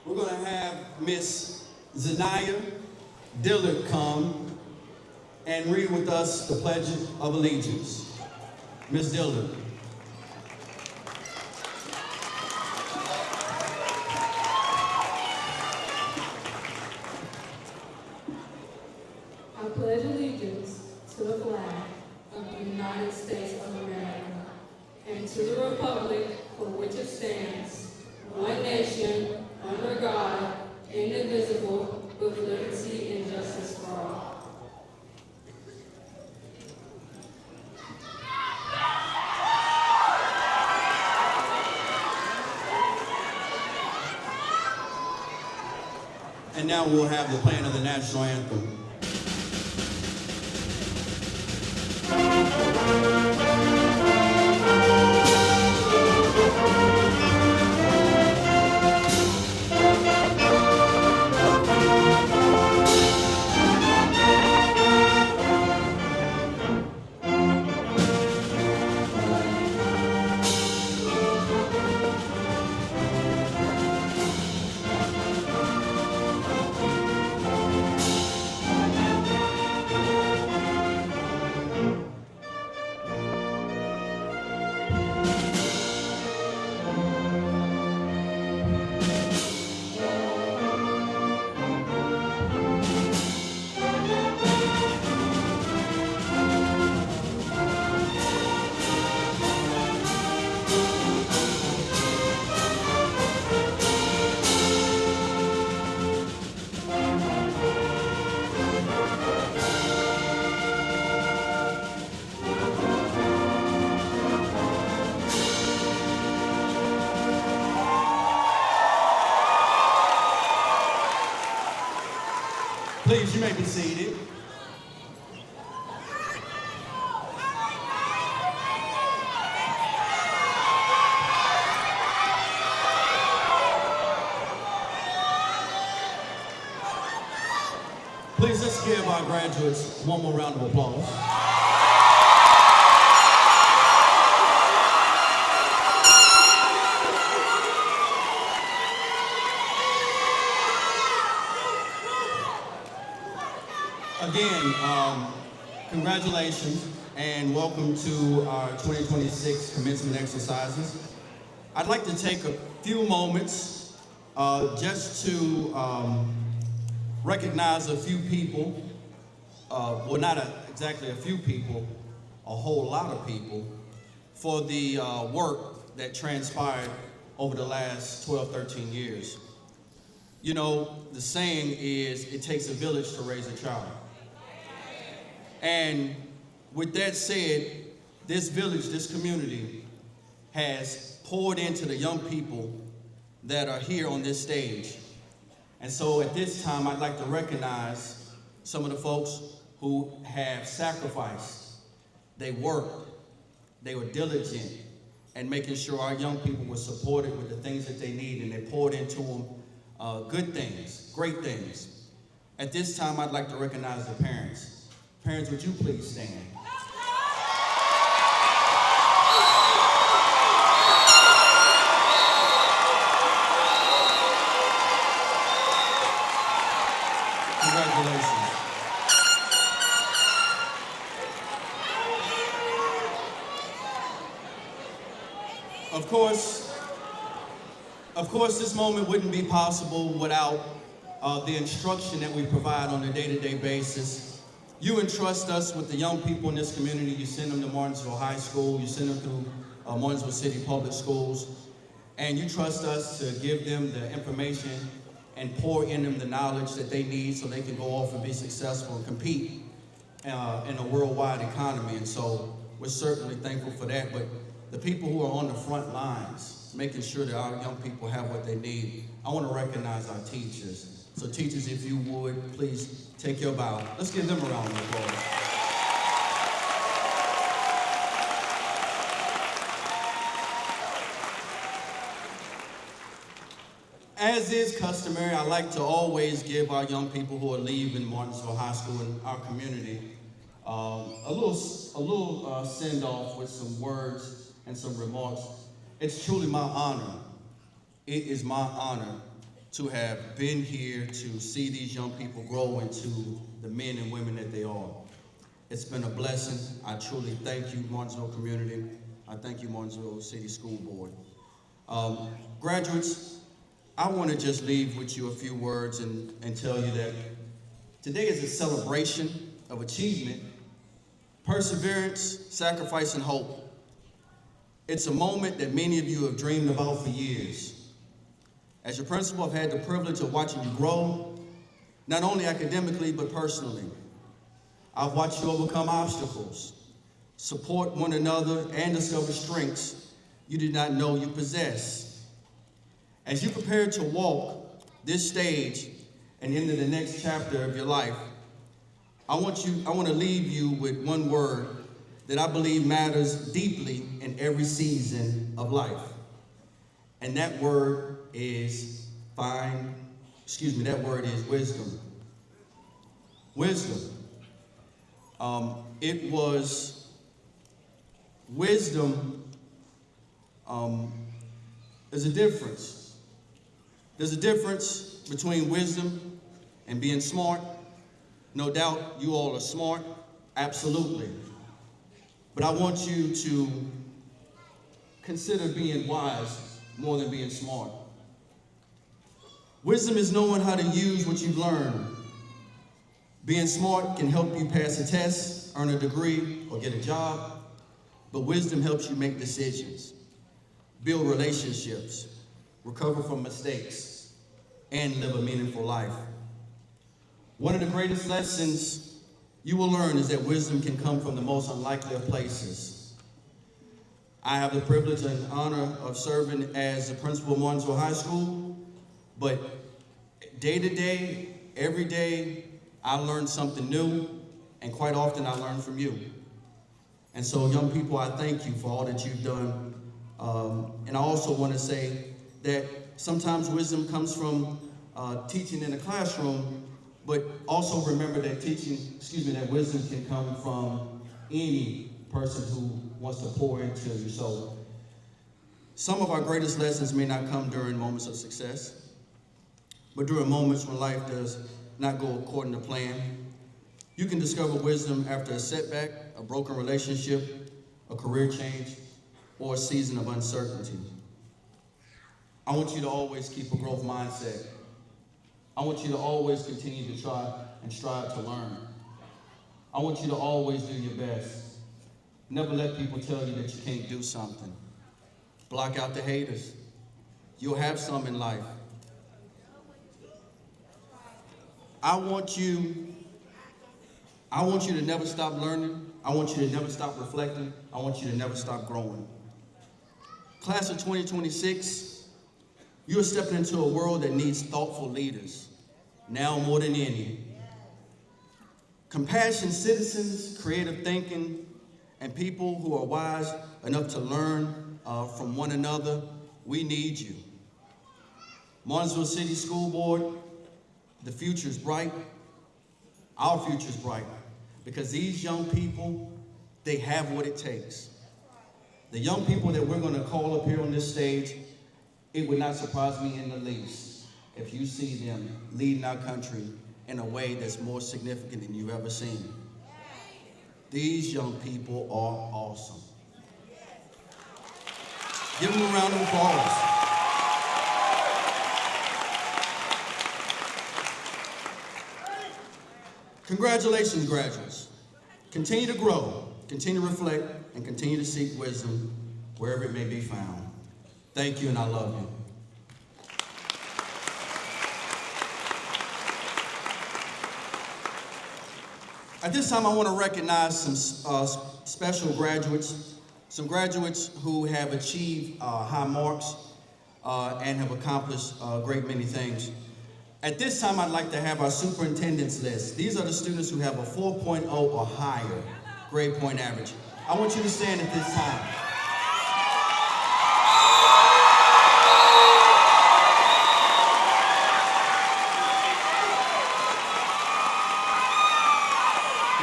we're going to have Miss Zanaya Dillard come and read with us the Pledge of Allegiance. Miss Dillard. I pledge allegiance to the flag of the United States of America and to the republic for which it stands, one nation, under God, indivisible, with liberty and justice for all. And now we'll have the playing of the national anthem. Please, you may be seated. Please, let's give our graduates one more round of applause. Again, congratulations and welcome to our 2026 commencement exercises. I'd like to take a few moments just to recognize a few people, well, not exactly a few people, a whole lot of people, for the work that transpired over the last 12, 13 years. You know, the saying is, it takes a village to raise a child. And with that said, this village, this community, has poured into the young people that are here on this stage. And so at this time, I'd like to recognize some of the folks who have sacrificed. They worked, they were diligent in making sure our young people were supported with the things that they need, and they poured into them good things, great things. At this time, I'd like to recognize the parents. Parents, would you please stand? Congratulations. Of course, this moment wouldn't be possible without the instruction that we provide on a day-to-day basis. You entrust us with the young people in this community. You send them to Martinsville High School. You send them through Martinsville City Public Schools. And you trust us to give them the information and pour in them the knowledge that they need so they can go off and be successful and compete in a worldwide economy. And so we're certainly thankful for that. But the people who are on the front lines, making sure that our young people have what they need, I want to recognize our teachers. So teachers, if you would, please take your bow. Let's give them a round of applause. As is customary, I like to always give our young people who are leaving Martinsville High School and our community a little send-off with some words and some remarks. It's truly my honor. It is my honor to have been here to see these young people grow into the men and women that they are. It's been a blessing. I truly thank you, Martinsville community. I thank you, Martinsville City School Board. Graduates, I want to just leave with you a few words and tell you that today is a celebration of achievement, perseverance, sacrifice, and hope. It's a moment that many of you have dreamed about for years. As your principal, I've had the privilege of watching you grow, not only academically, but personally. I've watched you overcome obstacles, support one another, and discover strengths you did not know you possess. As you prepare to walk this stage and into the next chapter of your life, I want to leave you with one word that I believe matters deeply in every season of life. And that word is wisdom. Wisdom. There's a difference. There's a difference between wisdom and being smart. No doubt you all are smart, absolutely. But I want you to consider being wise more than being smart. Wisdom is knowing how to use what you've learned. Being smart can help you pass a test, earn a degree, or get a job. But wisdom helps you make decisions, build relationships, recover from mistakes, and live a meaningful life. One of the greatest lessons you will learn is that wisdom can come from the most unlikely of places. I have the privilege and honor of serving as the principal of Martinsville High School, but day to day, every day, I learn something new, and quite often I learn from you. And so, young people, I thank you for all that you've done. And I also want to say that sometimes wisdom comes from teaching in the classroom, but also remember that that wisdom can come from any person who wants to pour into you. So some of our greatest lessons may not come during moments of success, but during moments when life does not go according to plan. You can discover wisdom after a setback, a broken relationship, a career change, or a season of uncertainty. I want you to always keep a growth mindset. I want you to always continue to try and strive to learn. I want you to always do your best. Never let people tell you that you can't do something. Block out the haters. You'll have some in life. I want you to never stop learning. I want you to never stop reflecting. I want you to never stop growing. Class of 2026, you're stepping into a world that needs thoughtful leaders, now more than any. Compassionate citizens, creative thinking, and people who are wise enough to learn from one another. We need you. Martinsville City School Board, the future is bright. Our future is bright because these young people, they have what it takes. The young people that we're going to call up here on this stage, it would not surprise me in the least if you see them leading our country in a way that's more significant than you've ever seen. These young people are awesome. Give them a round of applause. Congratulations, graduates. Continue to grow, continue to reflect, and continue to seek wisdom wherever it may be found. Thank you, and I love you. At this time, I want to recognize some special graduates, some graduates who have achieved high marks and have accomplished a great many things. At this time, I'd like to have our superintendent's list. These are the students who have a 4.0 or higher grade point average. I want you to stand at this time.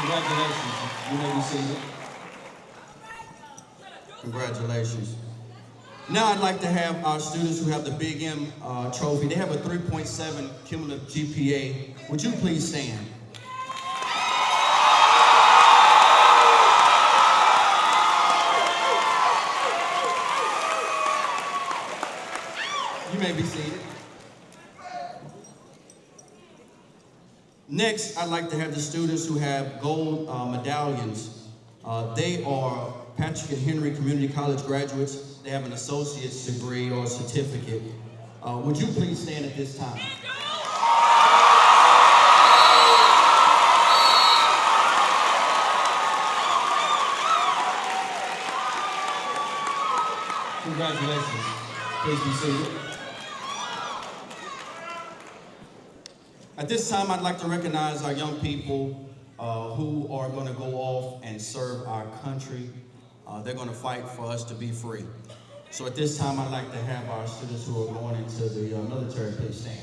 Congratulations. You may be seated. Congratulations. Now I'd like to have our students who have the Big M trophy. They have a 3.7 cumulative GPA. Would you please stand? You may be seated. Next, I'd like to have the students who have gold medallions. They are Patrick and Henry Community College graduates. They have an associate's degree or certificate. Would you please stand at this time? Congratulations. Please be seated. At this time, I'd like to recognize our young people who are going to go off and serve our country. They're going to fight for us to be free. So at this time, I'd like to have our students who are going into the military please stand.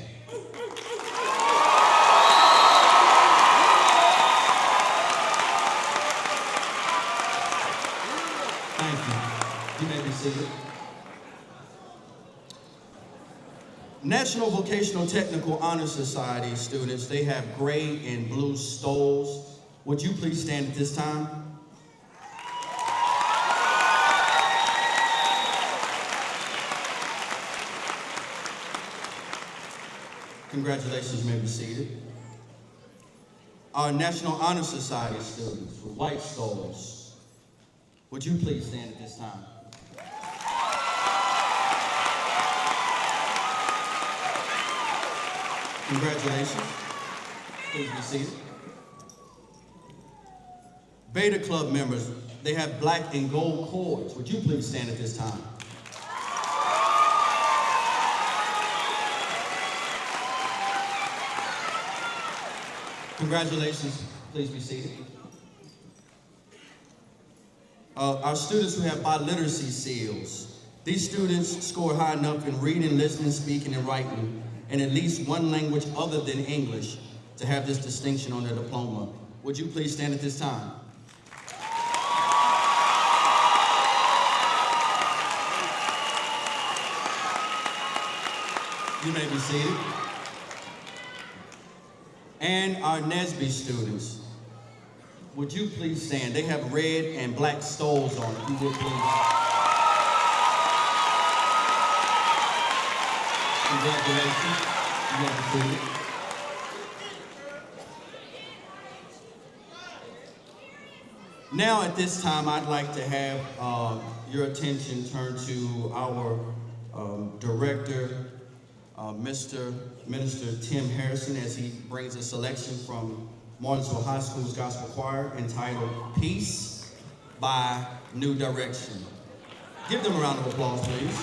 Thank you. You may be seated. National Vocational Technical Honor Society students, they have gray and blue stoles. Would you please stand at this time? Congratulations, you may be seated. Our National Honor Society students with white stoles, would you please stand at this time? Congratulations. Please be seated. Beta Club members, they have black and gold cords. Would you please stand at this time? Congratulations. Please be seated. Our students who have biliteracy seals. These students score high enough in reading, listening, speaking, and writing in at least one language other than English to have this distinction on their diploma. Would you please stand at this time? You may be seated. And our NSBE students, would you please stand? They have red and black stoles on, if you would please. Congratulations. You may be seated. Now at this time, I'd like to have your attention turned to our director, Mr. Minister Tim Harrison, as he brings a selection from Martinsville High School's Gospel Choir entitled Peace by New Direction. Give them a round of applause, please.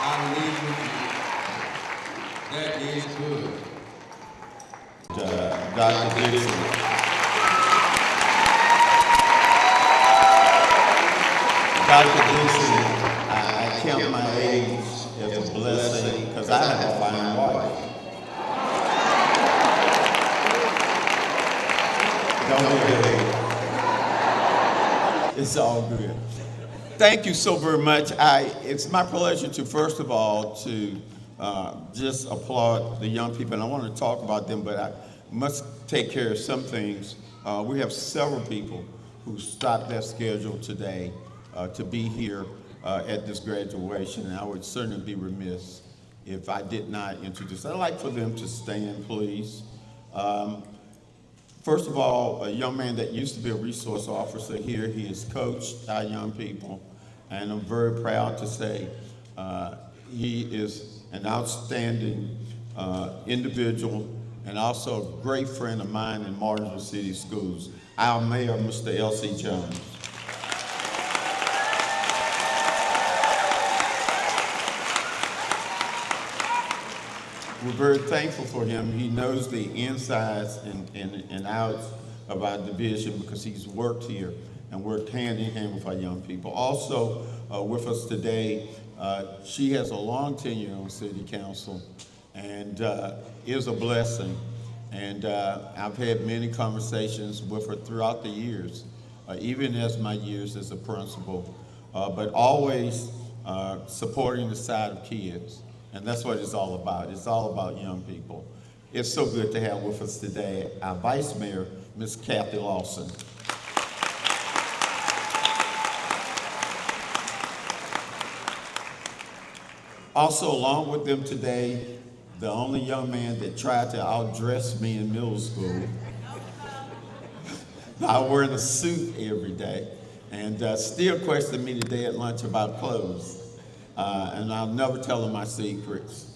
I leave with you. That is good. Dr. Dixon. Dr. Dixon, I count my age as a blessing because I have a fine wife. Don't be big. It's all good. Thank you so very much. It's my pleasure to, first of all, to just applaud the young people. And I want to talk about them, but I must take care of some things. We have several people who stopped their schedule today to be here at this graduation, and I would certainly be remiss if I did not introduce. I'd like for them to stand, please. First of all, a young man that used to be a resource officer here. He has coached our young people, and I'm very proud to say he is an outstanding individual and also a great friend of mine in Martinsville City Schools. Our mayor, Mr. L.C. Jones. We're very thankful for him. He knows the insides and outs of our division because he's worked here and worked hand in hand with our young people. Also with us today, she has a long tenure on City Council and is a blessing. And I've had many conversations with her throughout the years, even as my years as a principal, but always supporting the side of kids. And that's what it's all about. It's all about young people. It's so good to have with us today our Vice Mayor, Ms. Kathy Lawson. Also along with them today, the only young man that tried to outdress me in middle school by wearing a suit every day and still questioned me today at lunch about clothes. And I'll never tell him my secrets.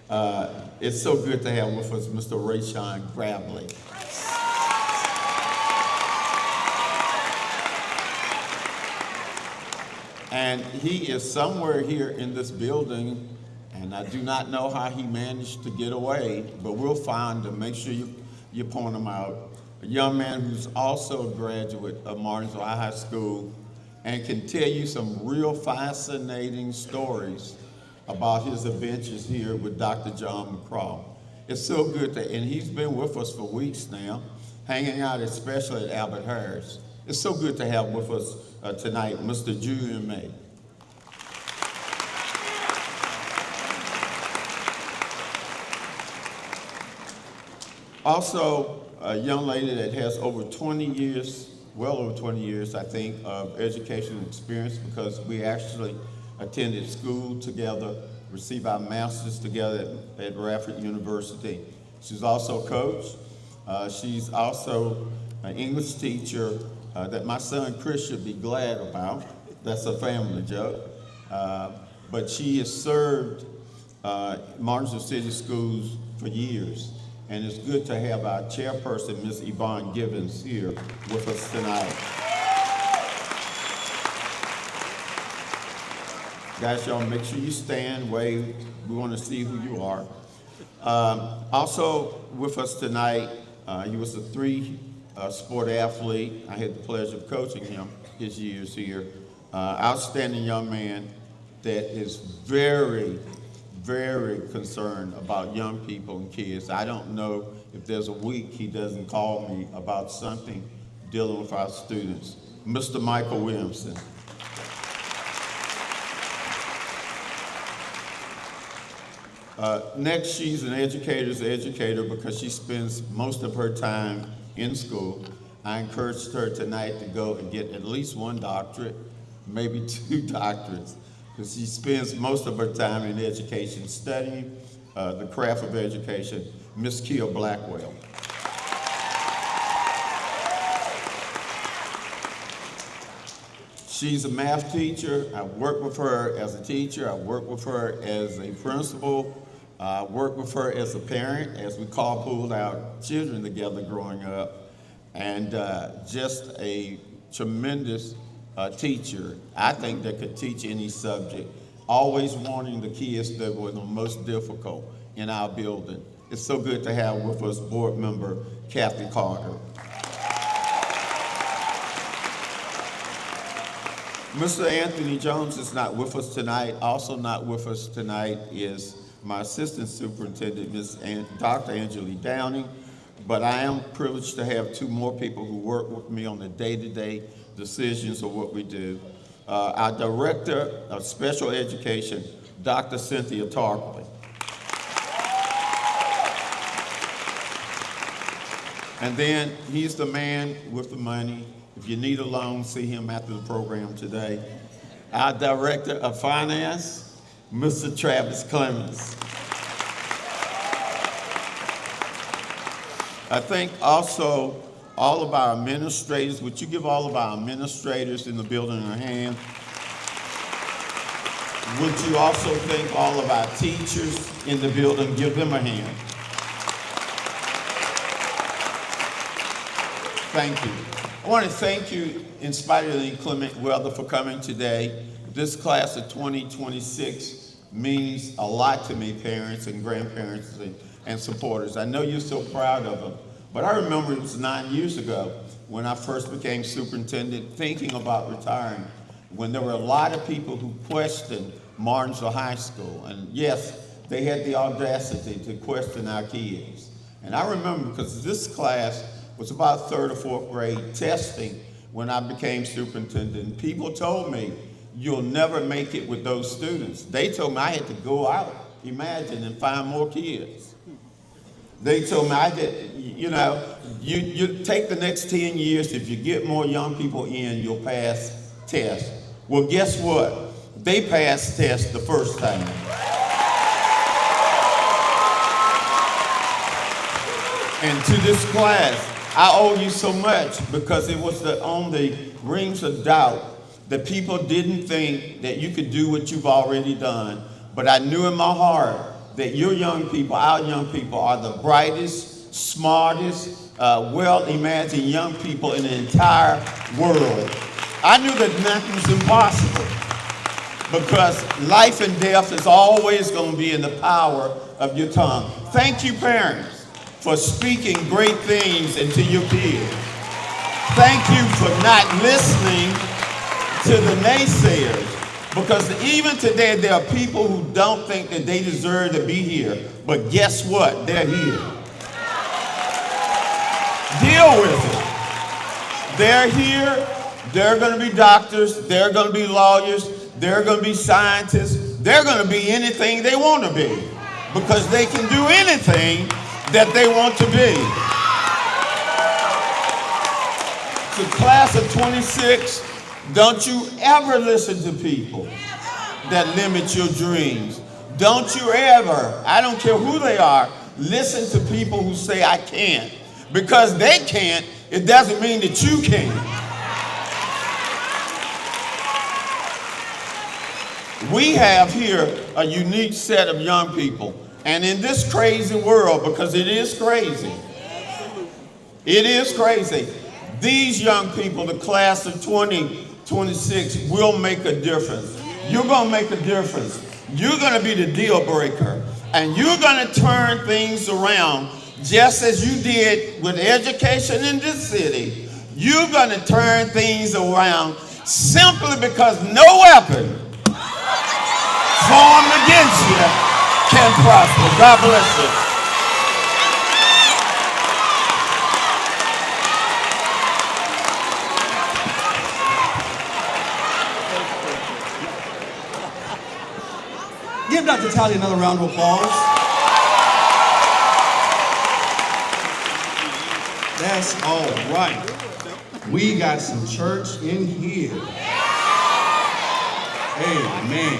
It's so good to have with us Mr. Rayshawn Gravely. And he is somewhere here in this building, and I do not know how he managed to get away, but we'll find him. Make sure you point him out. A young man who's also a graduate of Martinsville High School, and can tell you some real fascinating stories about his adventures here with Dr. John McCraw. It's so good and he's been with us for weeks now, hanging out especially at Albert Harris. It's so good to have with us tonight Mr. Julian May. Also, a young lady that has over 20 years, well over 20 years, I think, of educational experience because we actually attended school together, received our master's together at Radford University. She's also a coach. She's also an English teacher that my son Chris should be glad about. That's a family joke. But she has served Martinsville City Schools for years. And it's good to have our chairperson, Ms. Yvonne Gibbons, here with us tonight. Guys, y'all make sure you stand, wave. We want to see who you are. Also with us tonight, he was a sport athlete. I had the pleasure of coaching him his years here. Outstanding young man that is very, very concerned about young people and kids. I don't know if there's a week he doesn't call me about something dealing with our students. Mr. Michael Williamson. Next, she's an educator's educator because she spends most of her time in school. I encouraged her tonight to go and get at least one doctorate, maybe 2 doctorates, because she spends most of her time in education studying the craft of education. Miss Kia Blackwell. She's a math teacher. I worked with her as a teacher. I worked with her as a principal. I worked with her as a parent, as we carpooled our children together growing up. And just a tremendous teacher, I think, that could teach any subject. always warning the kids that were the most difficult in our building. It's so good to have with us board member Kathy Carter. Mr. Anthony Jones is not with us tonight. Also not with us tonight is my assistant superintendent, Dr. Angela Downing. But I am privileged to have two more people who work with me on the day-to-day decisions of what we do. Our Director of Special Education, Dr. Cynthia Tarpley. And then he's the man with the money. If you need a loan, see him after the program today. Our Director of Finance, Mr. Travis Clemens. I think also all of our administrators, would you give all of our administrators in the building a hand? Would you also thank all of our teachers in the building, give them a hand? Thank you. I want to thank you, in spite of the inclement weather, for coming today. This class of 2026 means a lot to me, parents and grandparents and supporters. I know you're so proud of them, but I remember it was 9 years ago when I first became superintendent, thinking about retiring, when there were a lot of people who questioned Martinsville High School. And yes, they had the audacity to question our kids. And I remember, because this class was about 3rd or 4th grade testing when I became superintendent. People told me, you'll never make it with those students. They told me I had to go out, imagine, and find more kids. They told me I did, you know, you take the next 10 years, if you get more young people in, you'll pass tests. Well, guess what? They passed tests the first time. And to this class, I owe you so much, because it was on the rings of doubt that people didn't think that you could do what you've already done. But I knew in my heart that your young people, our young people, are the brightest, smartest, well-imagined young people in the entire world. I knew that nothing's impossible, because life and death is always going to be in the power of your tongue. Thank you, parents, for speaking great things into your kids. Thank you for not listening to the naysayers, because even today there are people who don't think that they deserve to be here, but guess what? They're here. Deal with it. They're here. They're going to be doctors. They're going to be lawyers. They're going to be scientists. They're going to be anything they want to be, because they can do anything that they want to be. The class of 26, don't you ever listen to people that limit your dreams. Don't you ever, I don't care who they are, listen to people who say I can't. Because they can't, it doesn't mean that you can't. We have here a unique set of young people. And in this crazy world, because it is crazy, these young people, the class of 2026, will make a difference. You're going to make a difference. You're going to be the deal breaker. And you're going to turn things around, just as you did with education in this city. You're going to turn things around simply because no weapon formed against you can prosper. God bless you. Give Dr. Talley another round of applause. That's all right. We got some church in here. Amen.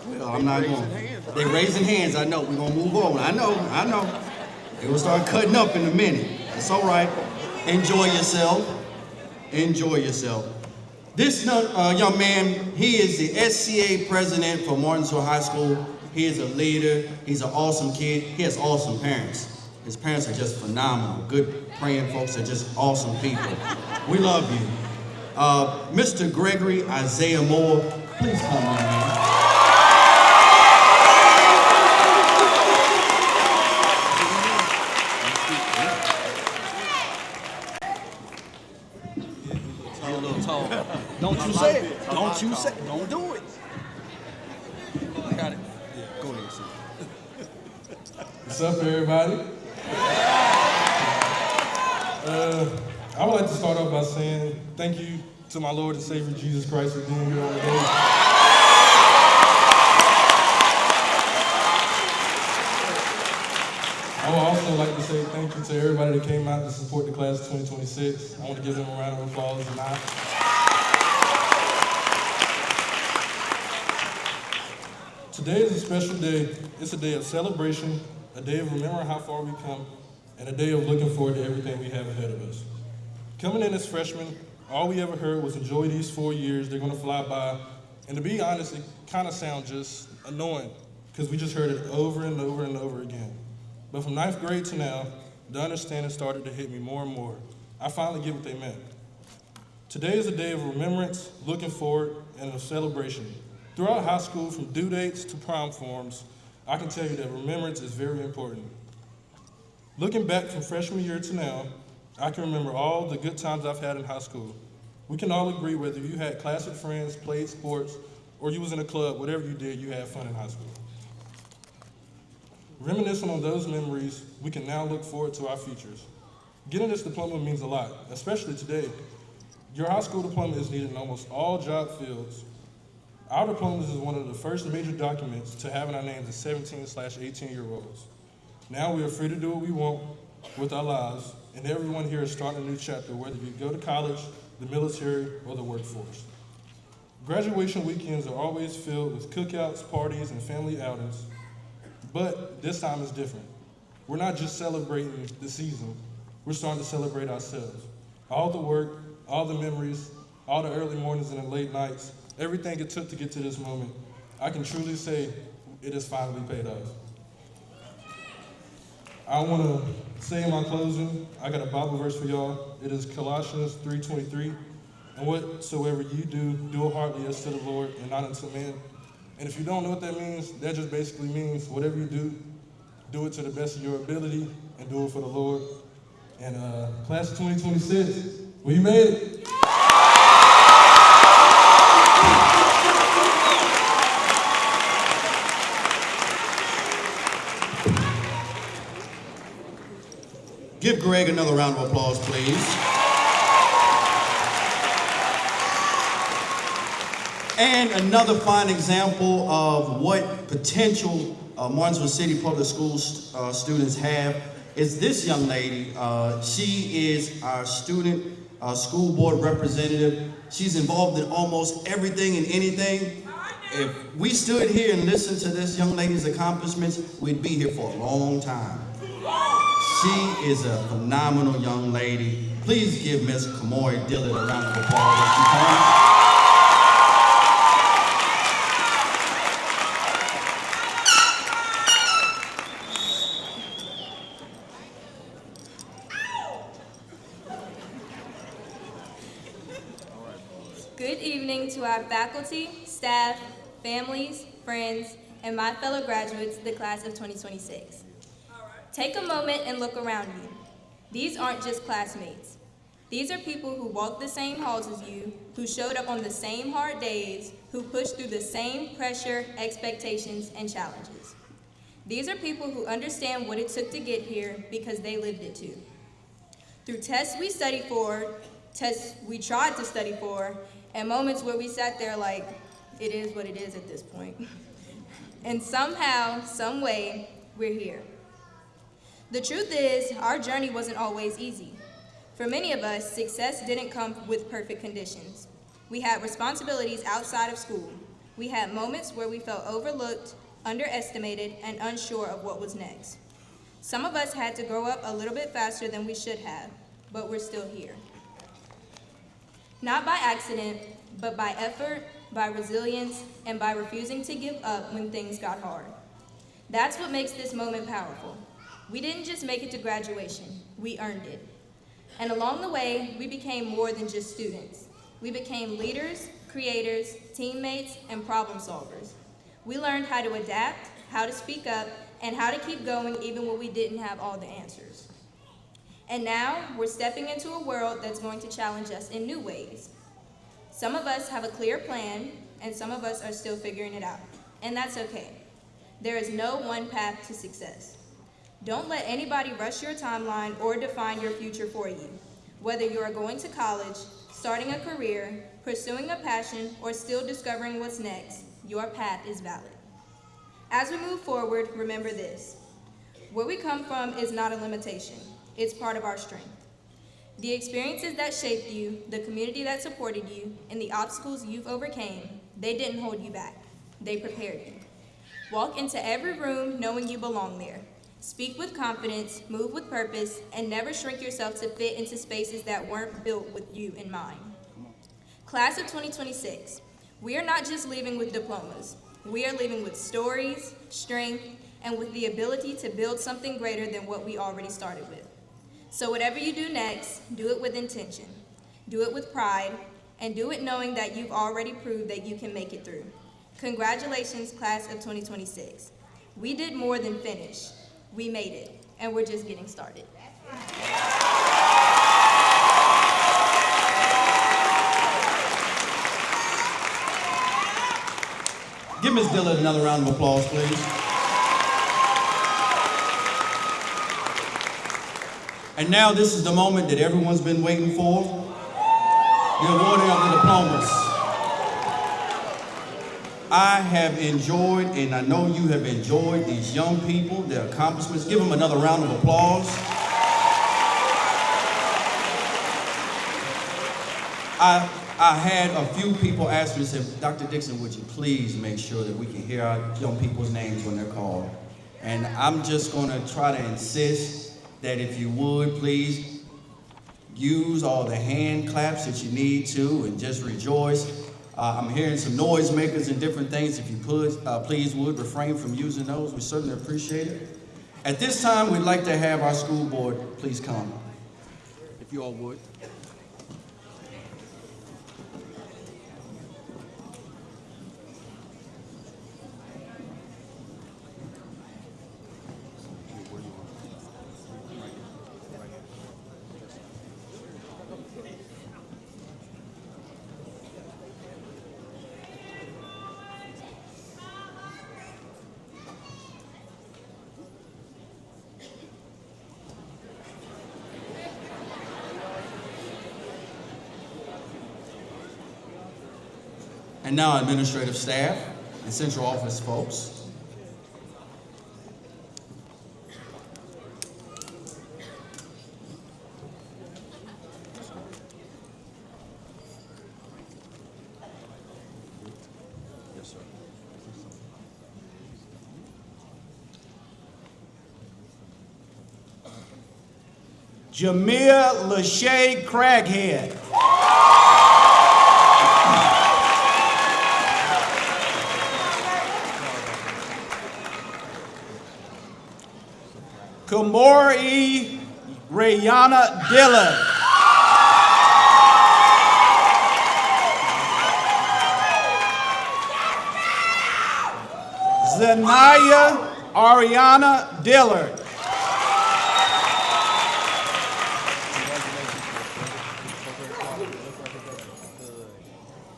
Well, I'm not going. They raising hands. I know. We're going to move on. I know. They will start cutting up in a minute. It's all right. Enjoy yourself. Enjoy yourself. This young man, he is the SCA president for Martinsville High School. He is a leader. He's an awesome kid. He has awesome parents. His parents are just phenomenal. Good praying folks are just awesome people. We love you. Mr. Gregory Isaiah Moore, please come on, man. What's up, everybody? I would like to start off by saying thank you to my Lord and Savior Jesus Christ for being here on the day. I would also like to say thank you to everybody that came out to support the class of 2026. I want to give them a round of applause tonight. Today is a special day. It's a day of celebration, a day of remembering how far we come, and a day of looking forward to everything we have ahead of us. Coming in as freshmen, all we ever heard was enjoy these 4 years, they're gonna fly by. And to be honest, it kind of sounds just annoying because we just heard it over and over and over again. But from 9th grade to now, the understanding started to hit me more and more. I finally get what they meant. Today is a day of remembrance, looking forward, and of celebration. Throughout high school, from due dates to prom forms, I can tell you that remembrance is very important. Looking back from freshman year to now, I can remember all the good times I've had in high school. We can all agree whether you had classic friends, played sports, or you was in a club, whatever you did, you had fun in high school. Reminiscing on those memories, we can now look forward to our futures. Getting this diploma means a lot, especially today. Your high school diploma is needed in almost all job fields. Our diplomas is one of the first major documents to have in our names as 17/18-year-olds. Now we are free to do what we want with our lives, and everyone here is starting a new chapter, whether you go to college, the military, or the workforce. Graduation weekends are always filled with cookouts, parties, and family outings, but this time is different. We're not just celebrating the season, we're starting to celebrate ourselves. All the work, all the memories, all the early mornings and the late nights, everything it took to get to this moment, I can truly say it has finally paid off. I want to say in my closing, I got a Bible verse for y'all. It is Colossians 3:23. And whatsoever you do, do it heartily as to the Lord and not unto men. And if you don't know what that means, that just basically means whatever you do, do it to the best of your ability and do it for the Lord. And class of 2026, well, you made it. Give Greg another round of applause, please. And another fine example of what potential Martinsville City Public Schools students have is this young lady. She is our student school board representative. She's involved in almost everything and anything. If we stood here and listened to this young lady's accomplishments, we'd be here for a long time. She is a phenomenal young lady. Please give Miss Kamori Dillard a round of applause as she comes. Good evening to our faculty, staff, families, friends, and my fellow graduates, the class of 2026. Take a moment and look around you. These aren't just classmates. These are people who walked the same halls as you, who showed up on the same hard days, who pushed through the same pressure, expectations, and challenges. These are people who understand what it took to get here because they lived it too. Through tests we studied for, tests we tried to study for, and moments where we sat there like, it is what it is at this point. And somehow, some way, we're here. The truth is, our journey wasn't always easy. For many of us, success didn't come with perfect conditions. We had responsibilities outside of school. We had moments where we felt overlooked, underestimated, and unsure of what was next. Some of us had to grow up a little bit faster than we should have, but we're still here. Not by accident, but by effort, by resilience, and by refusing to give up when things got hard. That's what makes this moment powerful. We didn't just make it to graduation, we earned it. And along the way, we became more than just students. We became leaders, creators, teammates, and problem solvers. We learned how to adapt, how to speak up, and how to keep going even when we didn't have all the answers. And now, we're stepping into a world that's going to challenge us in new ways. Some of us have a clear plan, and some of us are still figuring it out. And that's okay. There is no one path to success. Don't let anybody rush your timeline or define your future for you. Whether you are going to college, starting a career, pursuing a passion, or still discovering what's next, your path is valid. As we move forward, remember this. Where we come from is not a limitation. It's part of our strength. The experiences that shaped you, the community that supported you, and the obstacles you've overcame, they didn't hold you back. They prepared you. Walk into every room knowing you belong there. Speak with confidence, move with purpose, and never shrink yourself to fit into spaces that weren't built with you in mind. Class of 2026, we are not just leaving with diplomas. We are leaving with stories, strength, and with the ability to build something greater than what we already started with. So whatever you do next, do it with intention, do it with pride, and do it knowing that you've already proved that you can make it through. Congratulations, class of 2026. We did more than finish. We made it, and we're just getting started. Give Ms. Dillard another round of applause, please. And now this is the moment that everyone's been waiting for, the awarding of the diplomas. I have enjoyed, and I know you have enjoyed, these young people, their accomplishments. Give them another round of applause. I had a few people ask me and say, Dr. Dixon, would you please make sure that we can hear our young people's names when they're called? And I'm just gonna try to insist that if you would, please use all the hand claps that you need to and just rejoice. I'm hearing some noisemakers and different things. If you please would refrain from using those. We certainly appreciate it. At this time, we'd like to have our school board please come, if you all would. And now administrative staff and central office folks. Yes, sir. Jamia Lachey Craghead. Kamori Rayana Dillon. Zanaya Ariana Dillard.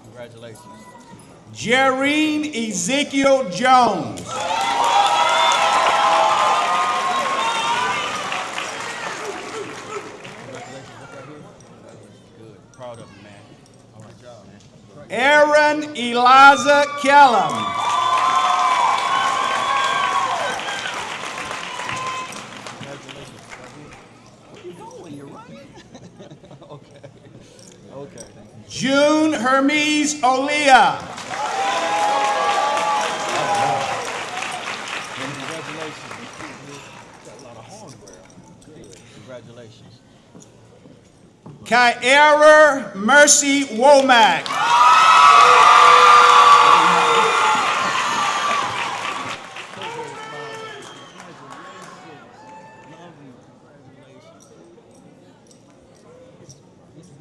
Congratulations. Jareen Ezekiel Jones. Proud of you, man. All right, job, man. Aaron Eliza Kellum. Okay. June Hermes Olia. Congratulations. Got a lot of hardware. Good. Congratulations. Kyara Mercy Womack.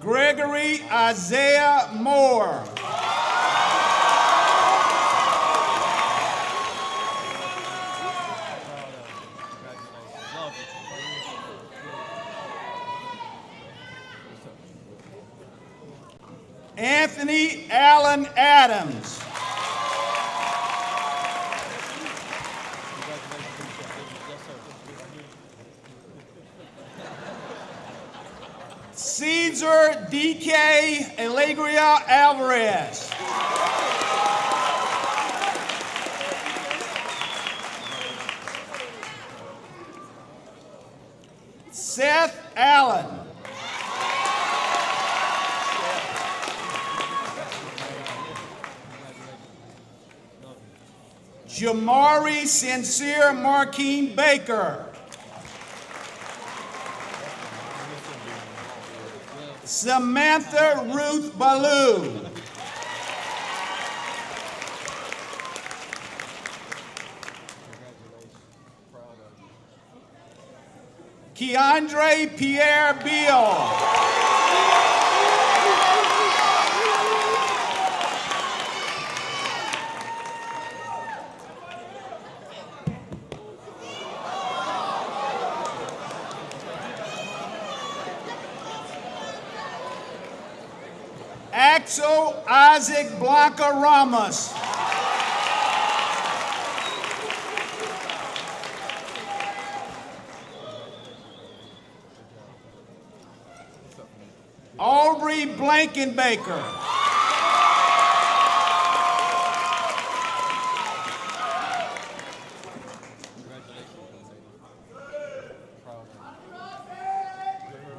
Gregory Isaiah Moore. Anthony Allen Adams. Caesar D.K. Alegria Alvarez. Seth Allen. Jamari Sincere Markeen Baker. Samantha Ruth Ballou. Keandre Pierre Beal. Axel Isaac Blanca Ramos. Aubrey Blankenbaker.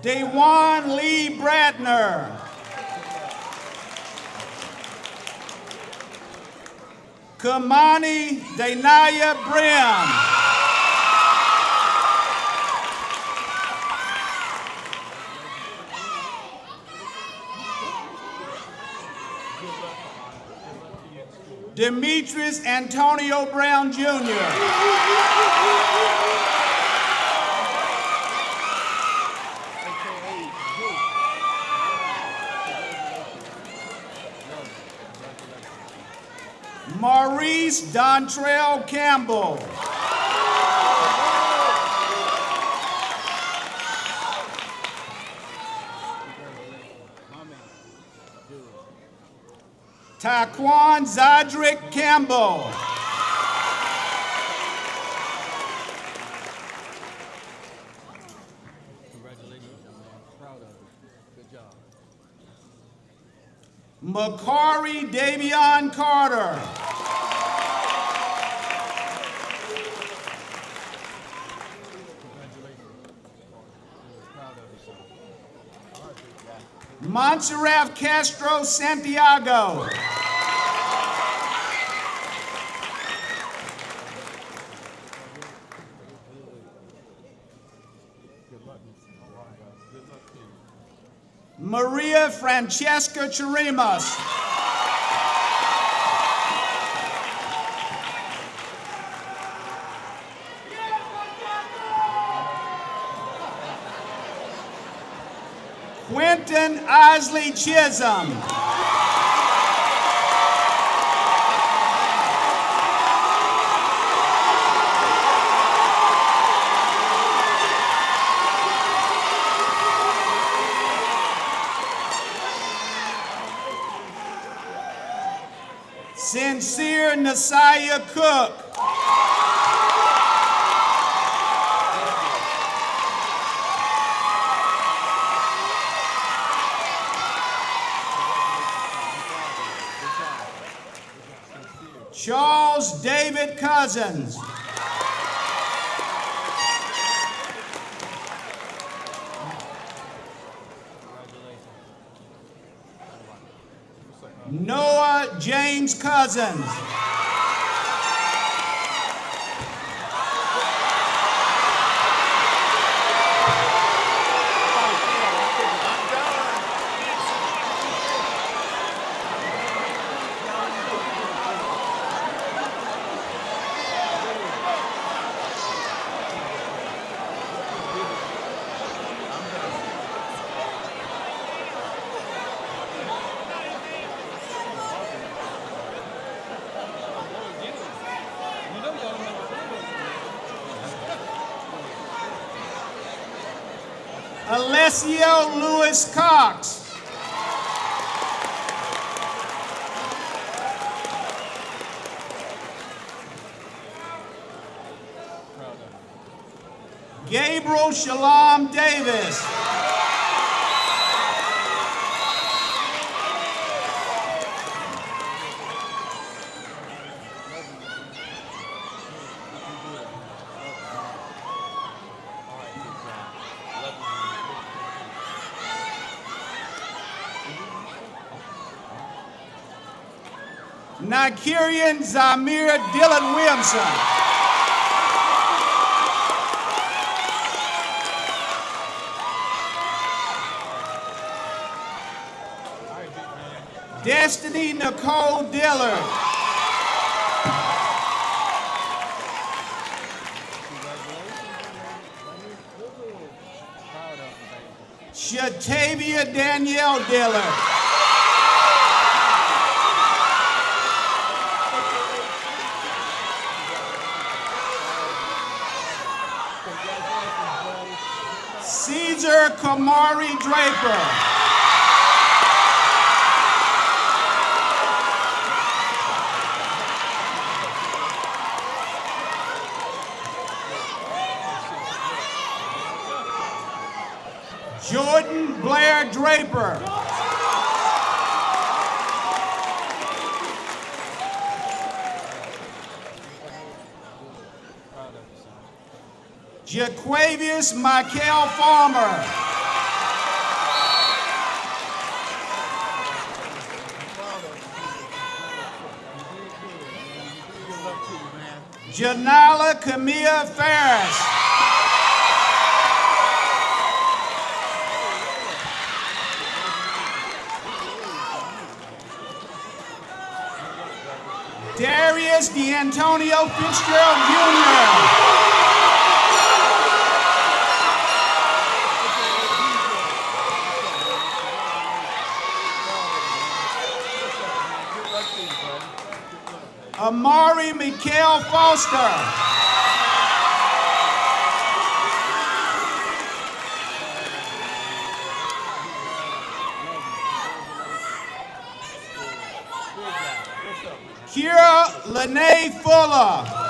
Dewan Lee Bradner. Kamani Denaya Brim. Demetrius Antonio Brown Jr. Maurice Dontrell Campbell. Taquan Zodrick Campbell. Makari Davion Carter. Montserrat Castro Santiago. Maria Francesca Chirimas. Quentin Isley Chisholm. Sincere Nasiah Cook. Charles David Cousins. Noah James Cousins. Alessio Lewis Cox. Gabriel Shalom Davis. Nikerian Zamir Dillon Williamson. Destiny Nicole Dillard. Shatavia Danielle Dillard. Caesar Kamari Draper. Jordan Blair Draper. Jaquavius Michael Farmer. Janala Camilla Ferris. Darius DeAntonio Fitzgerald Jr. Amari Mikael Foster. Kira Lene Fuller.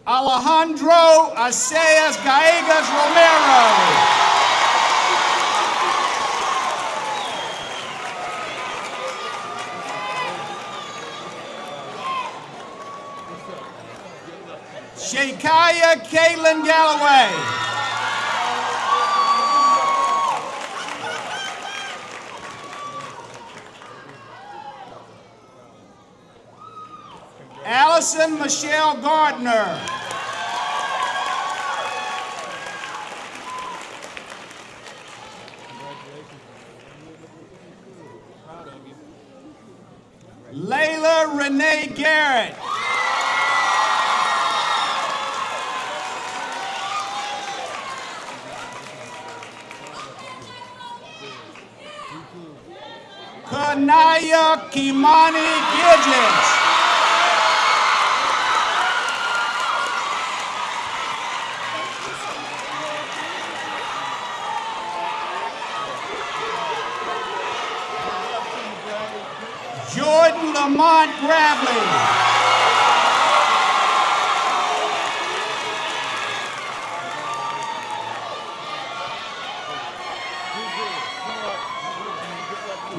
Alejandro Aceas Gallegos Romero. Shakaya Caitlin Galloway. Allison Michelle Gardner. Layla Renee Garrett. Kanaya Kimani Gidges. Jordan Lamont Gravely.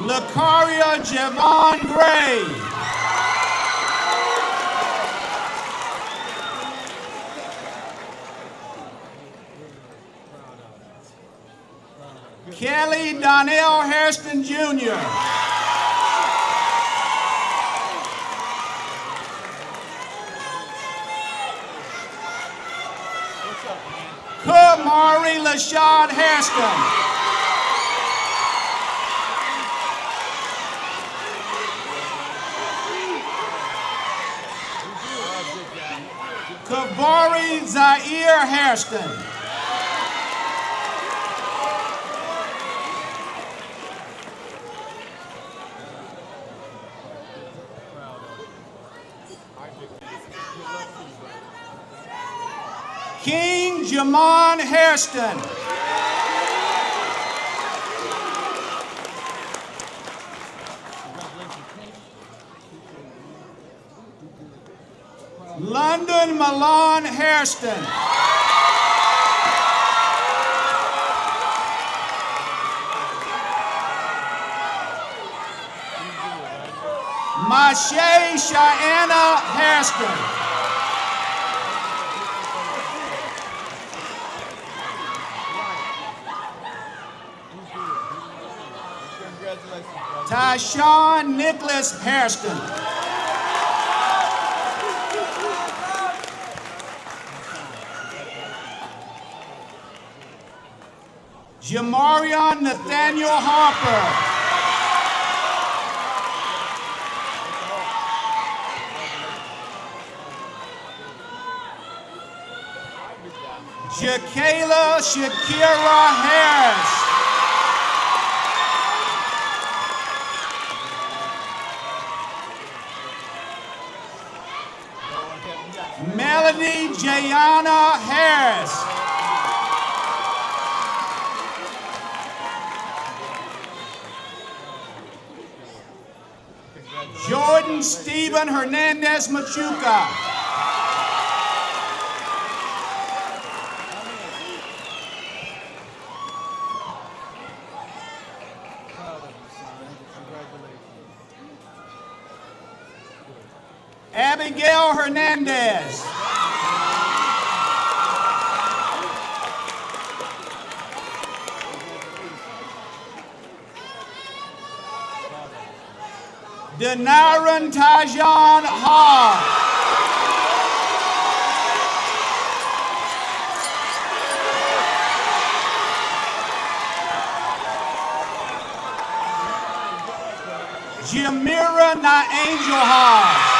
Lakaria Javon Gray. Kelly Donnell Hairston Jr. Kamari Lashad Hairston. Kavari Zaire Hairston. King Jamon Hairston. London Milan Hairston. Mashay Cheyenne Hairston. Tyshawn Nicholas Hairston. Jamarion Nathaniel Harper. Jakayla Shakira Harris. Melanie Jayana Harris. Jordan Stephen Hernandez Machuca. Abigail Hernandez. Denaran Tajan Hall. Jamira Naangel Hall.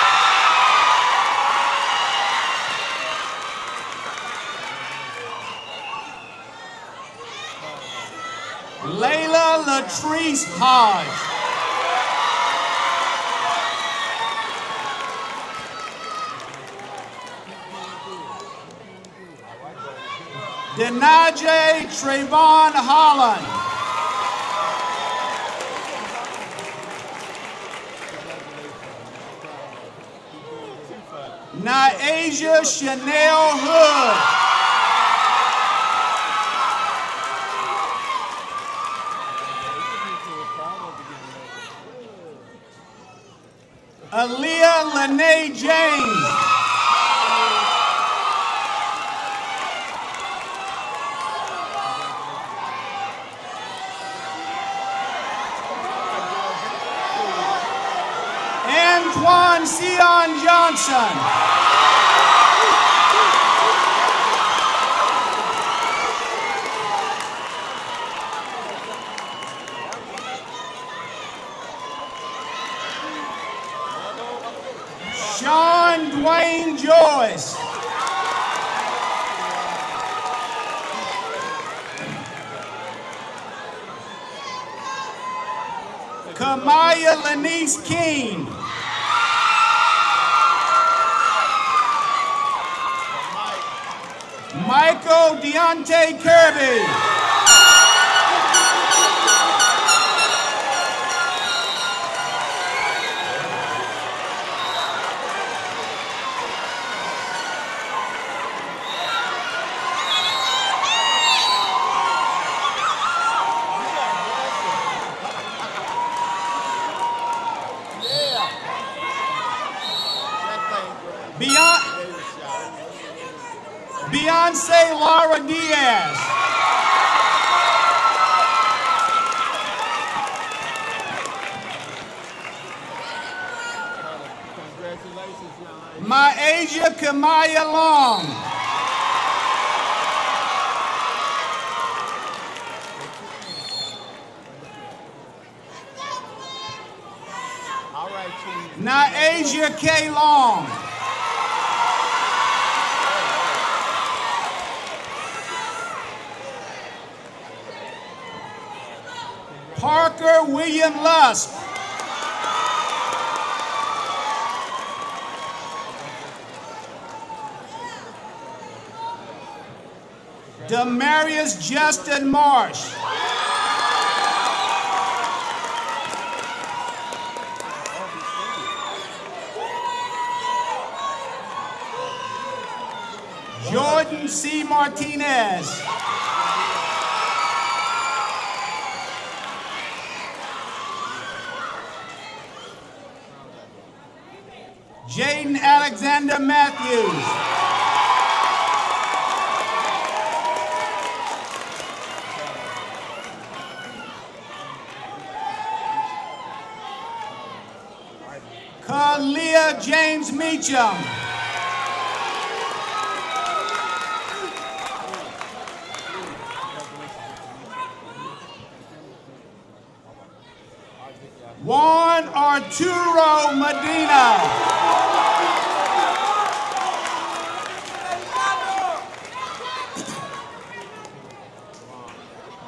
Layla Latrice Hodge. Denaje Trayvon Holland. Naasia Chanel Hood. Aaliyah Lene James. Antoine Sion Johnson. Sean Dwayne Joyce. Kamaya Lanice Keene. Michael Deontay Kirby. Beyonce Laura Diaz. Ma'asia Kamaya Long. Naasia K. Long. Parker William Lusk. Demarius Justin Marsh. Jordan C. Martinez. Jaden Alexander Matthews. Isaiah James Meacham. Juan Arturo Medina.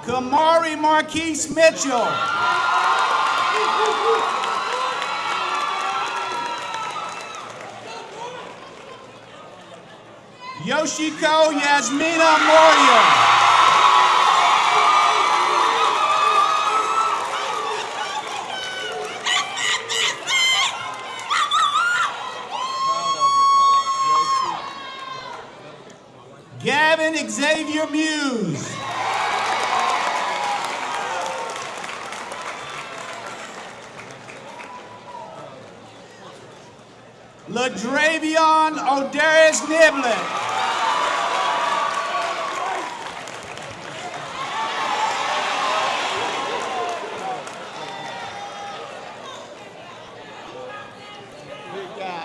Kamari Marquise Mitchell. Yoshiko Yasmina Moria. Gavin Xavier Muse. Ladravion O'Darius Niblett.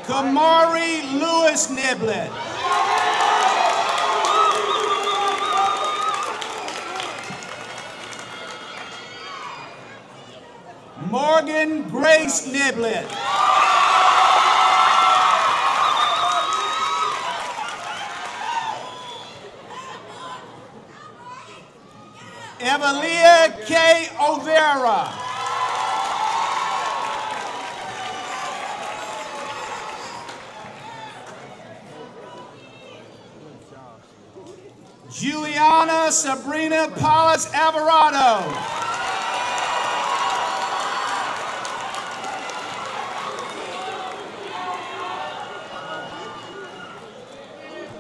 Kamari Lewis Niblett. Morgan Grace Niblett. Evelia K. O'Vera. Juliana Sabrina Paulus Alvarado.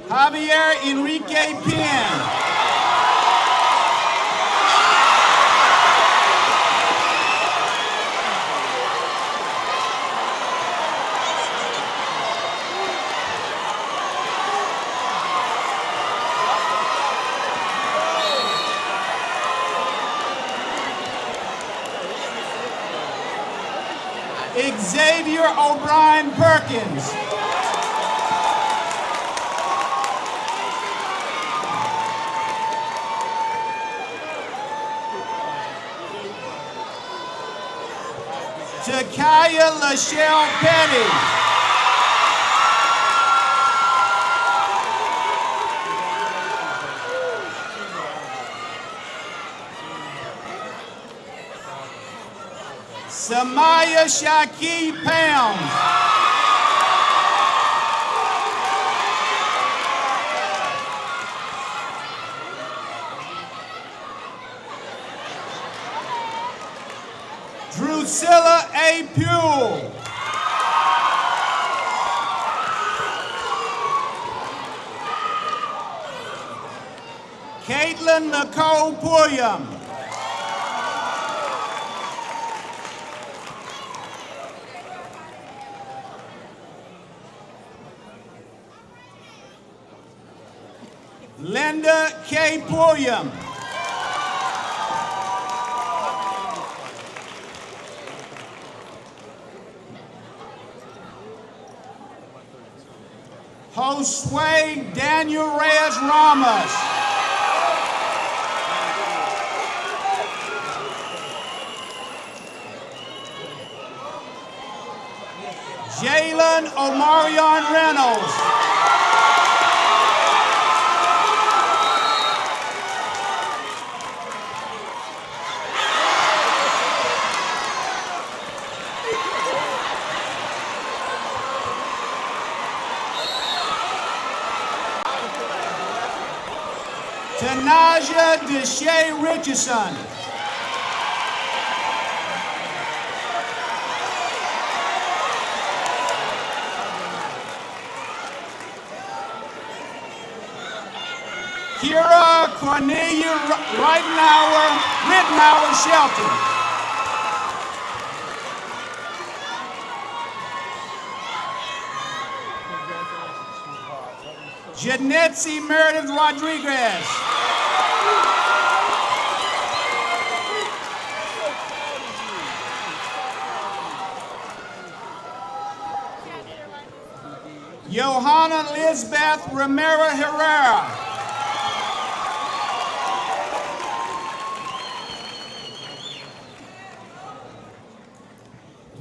Javier Enrique Penn. Xavier O'Brien Perkins. Takaya Lachelle Petty. Samaya Shaki Pounds. Drusilla A. Pule. Caitlin Nicole Pulliam. Linda K. Pulliam. Josue Daniel Reyes Ramos. Jalen Omarion Reynolds. Tanaja Deshae Richardson. Kira Cornelia Rittenauer Shelton. Janetsi Meredith Rodriguez. Elizabeth Romero Herrera.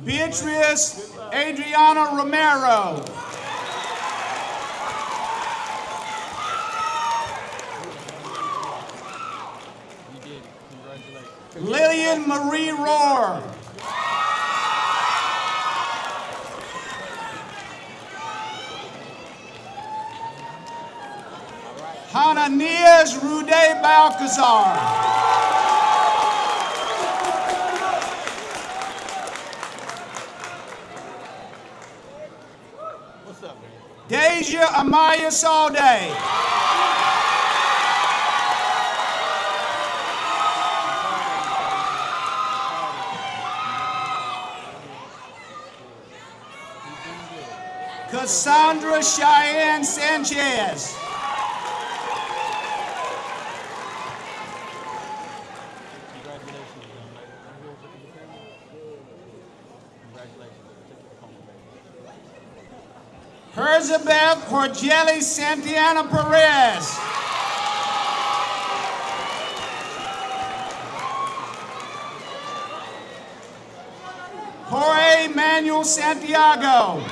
Beatrice Adriana Romero. Lillian Marie Rohr. Hananias Rude Balcazar. Deja Amaya Salde. Cassandra Cheyenne Sanchez. Elizabeth Jorgeli Santana Perez. Jorge Manuel Santiago.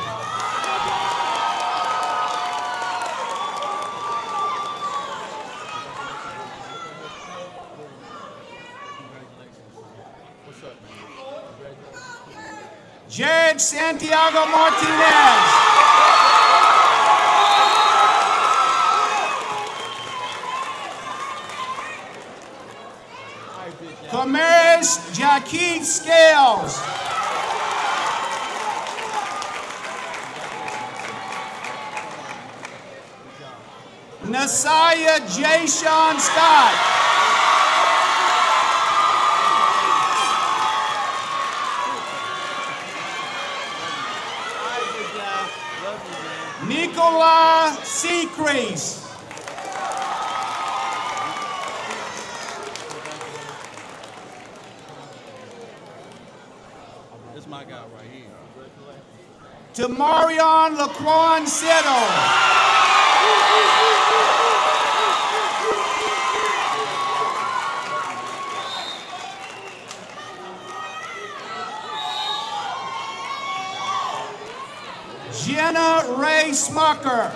Jared Santiago Martinez. Camaris Jaquet Scales. Nasaya J. Sean Scott. Nicola Seacrease. This is my guy right here. Demarion Laquan Settle. Jenna Ray Smucker.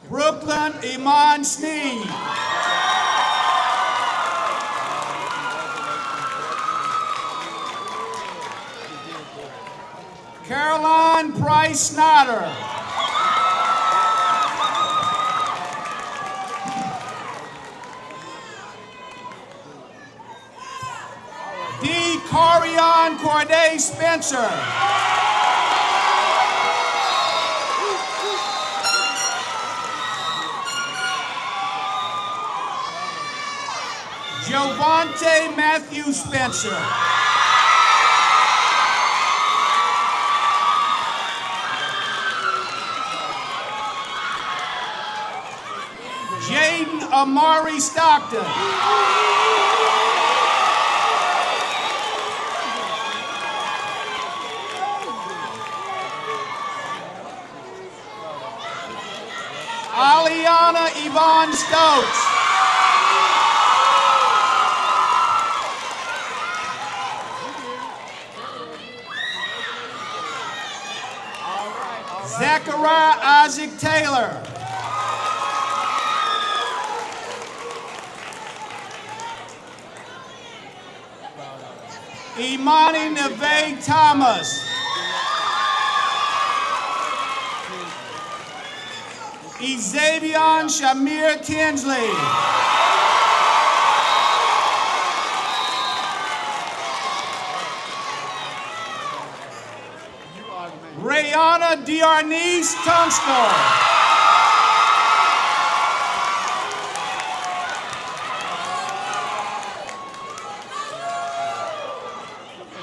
Brooklyn Iman Sneed. Caroline Price Snyder. D. Carion Corday Spencer. Jovante Matthew Spencer. Jaden Amari Stockton. Aliana Yvonne Stokes. Zachariah Isaac Taylor. Imani Neve Thomas. Xavion Shamir Tinsley. Rayana Diarnice Tunstall.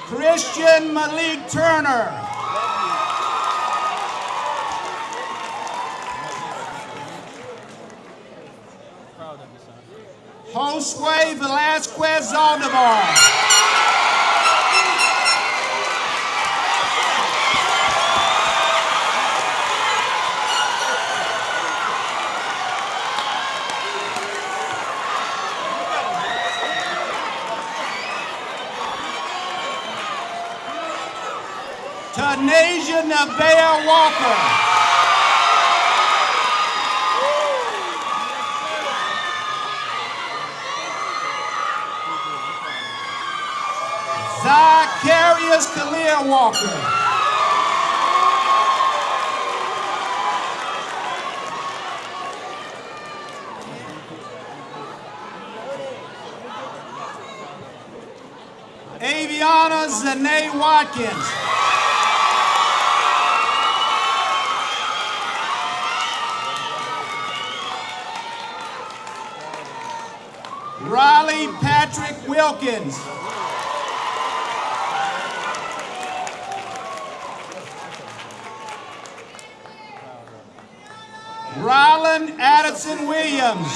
Christian Malik Turner. Josue Velasquez Zaldivar. Tanasia Nevaeh Walker. Zacharias Kalia Walker. Aviana Zanae Watkins. Riley Patrick Wilkins. Rylan Addison Williams.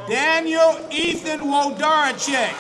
Daniel Ethan Wodarczyk.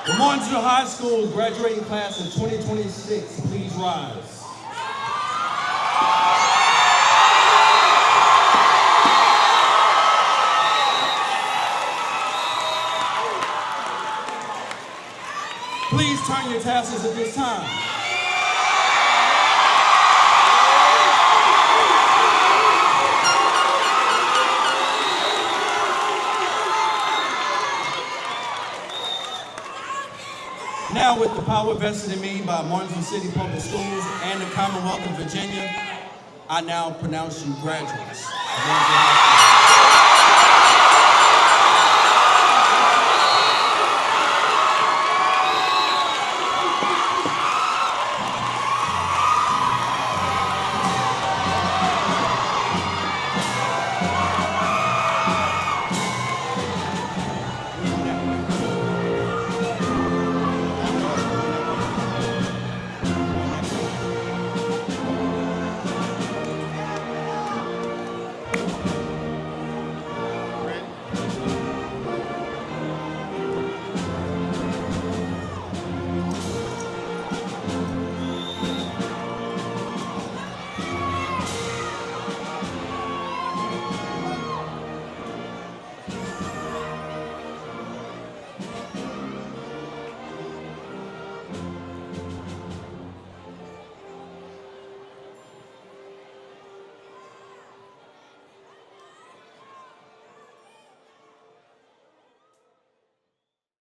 The Martinsville High School graduating class of 2026, please rise. Please turn your tassels at this time. Now, with the power vested in me by Martinsville City Public Schools and the Commonwealth of Virginia, I now pronounce you graduates of Martinsville High School.